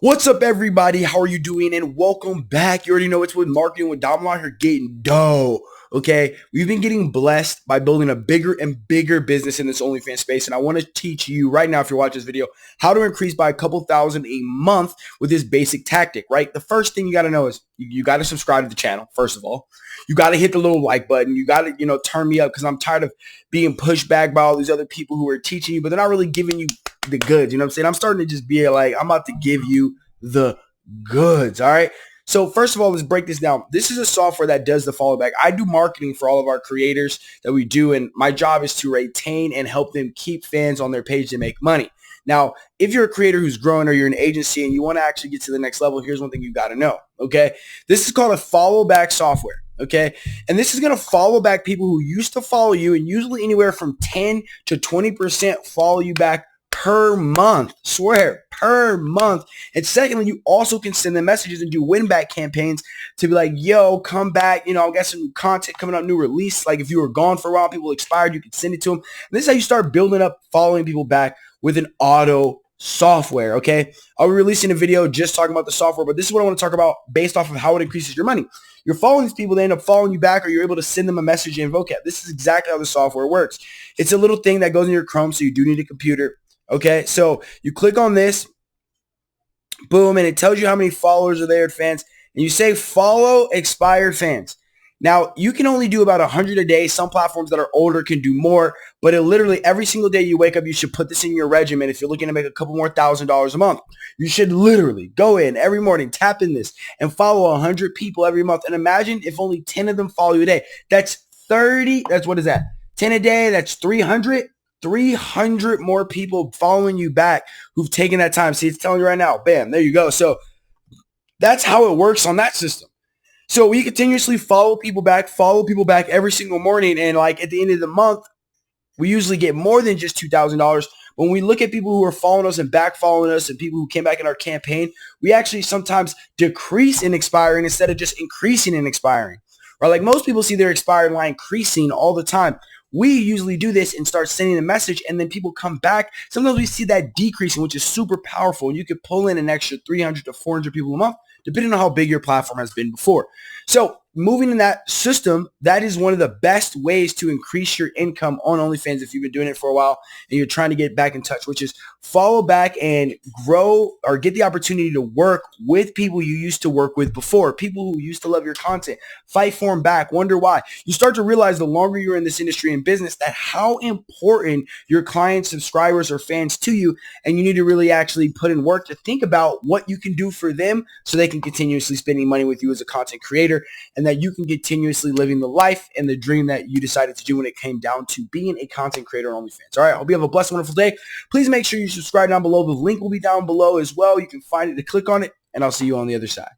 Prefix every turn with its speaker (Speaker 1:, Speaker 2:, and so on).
Speaker 1: What's up, everybody? How are you doing? And welcome back. You already know it's with marketing with Dom. I'm out here getting dough. Okay, we've been getting blessed by building a bigger and bigger business in this Onlyfans space, and I want to teach you right now, if you're watching this video, how to increase by a couple thousand a month with this basic tactic. Right, the first thing you got to know is you got to subscribe to the channel. First of all, you got to hit the little like button. You got to turn me up because I'm tired of being pushed back by all these other people who are teaching you, but they're not really giving you the goods. You know what I'm saying? I'm starting to just be like, I'm about to give you the goods. All right. So first of all, let's break this down. This is a software that does the follow back. I do marketing for all of our creators that we do, and my job is to retain and help them keep fans on their page to make money. Now, if you're a creator who's growing or you're an agency and you want to actually get to the next level, here's one thing you got to know. Okay. This is called a follow back software. Okay. And this is going to follow back people who used to follow you, and usually anywhere from 10 to 20% follow you back per month. Swear, per month. And secondly, you also can send them messages and do win back campaigns to be like, yo, come back. I got some new content coming out, new release. Like if you were gone for a while, people expired, you can send it to them. And this is how you start building up following people back with an auto software. Okay. I'll be releasing a video just talking about the software, but this is what I want to talk about based off of how it increases your money. You're following these people, they end up following you back, or you're able to send them a message in vocab. This is exactly how the software works. It's a little thing that goes in your Chrome, so you do need a computer. Okay, so you click on this, boom, and it tells you how many followers are there, fans, and you say follow expired fans. Now, you can only do about 100 a day. Some platforms that are older can do more, but it literally every single day you wake up, you should put this in your regimen. If you're looking to make a couple more $1,000s a month, you should literally go in every morning, tap in this, and follow 100 people every month. And imagine if only 10 of them follow you a day. That's 30. That's what is that? 10 a day. That's 300. 300 more people following you back who've taken that time. See, it's telling you right now. Bam, there you go. So that's how it works on that system. So we continuously follow people back every single morning. And like at the end of the month, we usually get more than just $2,000. When we look at people who are following us and back following us and people who came back in our campaign, we actually sometimes decrease in expiring instead of just increasing in expiring. Right? Like most people see their expired line increasing all the time. We usually do this and start sending a message, and then people come back. Sometimes we see that decreasing, which is super powerful. And you could pull in an extra 300 to 400 people a month, depending on how big your platform has been before. So moving in that system, that is one of the best ways to increase your income on OnlyFans if you've been doing it for a while and you're trying to get back in touch, which is follow back and grow or get the opportunity to work with people you used to work with before, people who used to love your content, fight for them back, wonder why. You start to realize the longer you're in this industry and business that how important your clients, subscribers, or fans to you, and you need to really actually put in work to think about what you can do for them so they can continuously spending money with you as a content creator, and that you can continuously living the life and the dream that you decided to do when it came down to being a content creator on OnlyFans. All right, I hope you have a blessed, wonderful day. Please make sure you subscribe down below. The link will be down below as well. You can find it to click on it, and I'll see you on the other side.